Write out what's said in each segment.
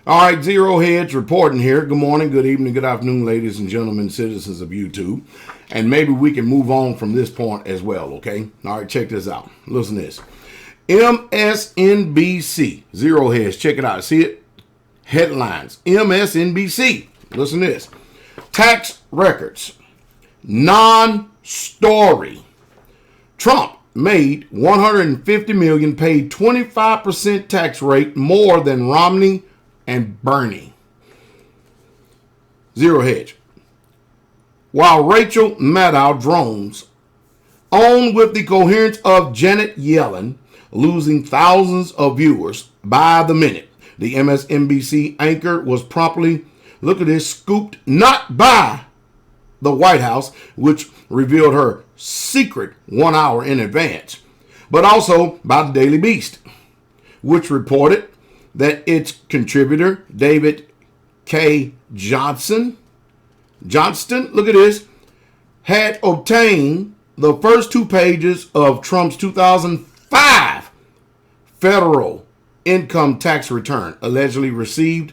All right, Zero Hedge reporting here. Good morning, good evening, good afternoon, ladies and gentlemen, citizens of YouTube. And maybe we can move on from this point as well, okay? All right, check this out. Listen to this. MSNBC, Zero Hedge, check it out. See it? Headlines. MSNBC, listen to this. Tax records. Non-story. Trump made $150 million, paid 25% tax rate more than Romney and Bernie. Zero Hedge. While Rachel Maddow drones on with the coherence of Janet Yellen, losing thousands of viewers by the minute, the MSNBC anchor was promptly, look at this, scooped not by the White House, which revealed her secret 1 hour in advance, but also by the Daily Beast, which reported that its contributor, David K. Johnston, look at this, had obtained the first 2 pages of Trump's 2005 federal income tax return, allegedly receiving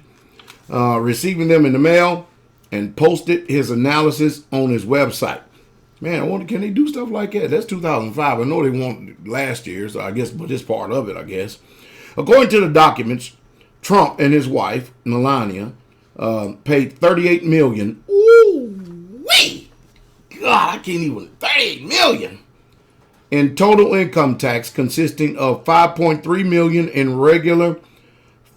them in the mail, and posted his analysis on his website. Man, I wonder, can they do stuff like that? That's 2005. I know they want last year, so I guess, but this part of it, I guess. According to the documents, Trump and his wife, Melania, paid $38 million. Ooh-wee! God, I can't even, $38 million in total income tax, consisting of $5.3 million in regular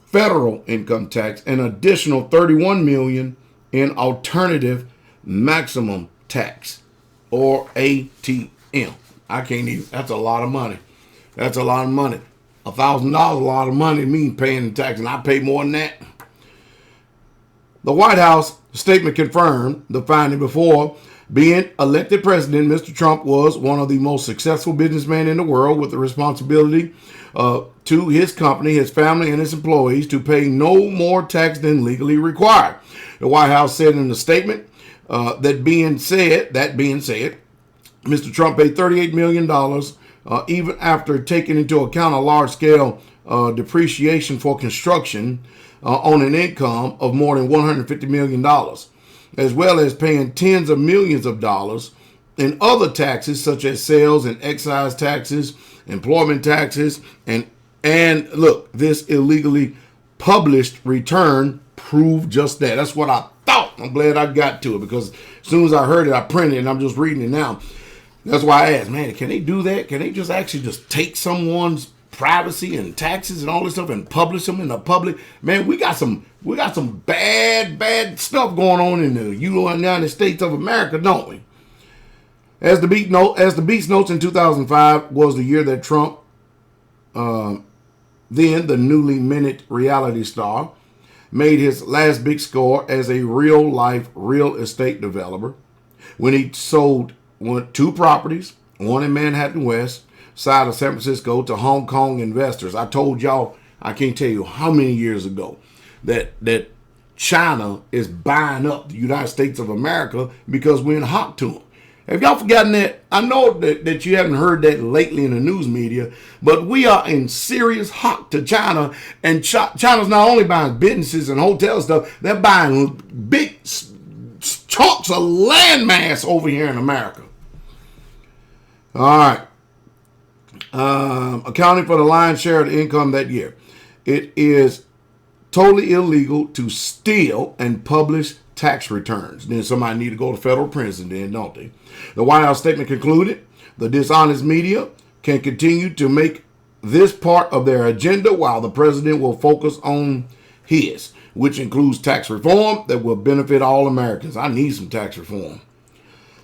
federal income tax and additional $31 million in alternative maximum tax, or ATM. I can't even, that's a lot of money. That's a lot of money. $1,000, a lot of money to me paying the tax, and I pay more than that. The White House statement confirmed the finding. Before being elected president, Mr. Trump was one of the most successful businessmen in the world, with the responsibility to his company, his family, and his employees to pay no more tax than legally required. The White House said in the statement, that being said, Mr. Trump paid $38 million, even after taking into account a large-scale depreciation for construction on an income of more than $150 million, as well as paying tens of millions of dollars in other taxes such as sales and excise taxes, employment taxes, and look, this illegally published return proved just that. That's what I thought. I'm glad I got to it, because as soon as I heard it, I printed it, and I'm just reading it now. That's why I asked, man, can they do that? Can they just actually just take someone's privacy and taxes and all this stuff and publish them in the public? Man, we got some bad stuff going on in the United States of America, don't we? As the Beast notes, in 2005 was the year that Trump, then the newly minted reality star, made his last big score as a real-life real estate developer when he sold 2 properties, one in Manhattan West side of San Francisco, to Hong Kong investors. I told y'all, I can't tell you how many years ago, that China is buying up the United States of America because we're in hock to them. Have y'all forgotten that? I know that you haven't heard that lately in the news media, but we are in serious hock to China, and China's not only buying businesses and hotel stuff, they're buying big chunks of landmass over here in America. All right. Accounting for the lion's share of the income that year. It is totally illegal to steal and publish tax returns. Then somebody need to go to federal prison then, don't they? The White House statement concluded, the dishonest media can continue to make this part of their agenda while the president will focus on his, which includes tax reform that will benefit all Americans. I need some tax reform.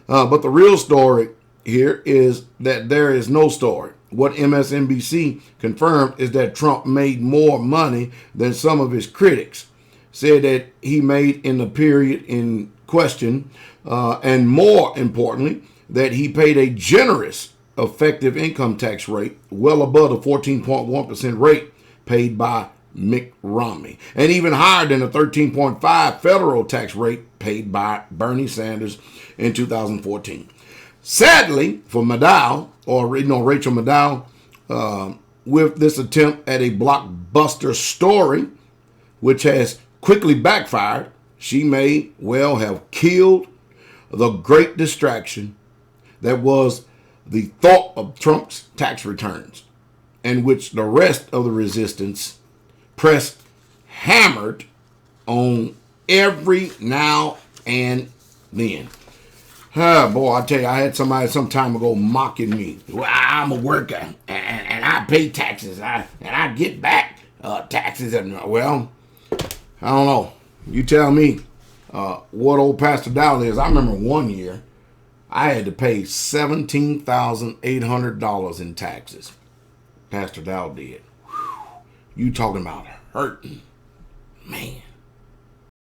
But the real story here is that there is no story. What MSNBC confirmed is that Trump made more money than some of his critics said that he made in the period in question, and more importantly, that he paid a generous effective income tax rate well above the 14.1% rate paid by Mitt Romney, and even higher than the 13.5% federal tax rate paid by Bernie Sanders in 2014. Sadly for Maddow, or Rachel Maddow, with this attempt at a blockbuster story, which has quickly backfired. She may well have killed the great distraction that was the thought of Trump's tax returns, and which the rest of the resistance pressed hammered on every now and then. Boy, I tell you, I had somebody some time ago mocking me. Well, I'm a worker and I pay taxes and I get back taxes. And well, I don't know. You tell me what old PastorDowell is. I remember one year I had to pay $17,800 in taxes. PastorDowell did. Whew. You talking about hurting, man.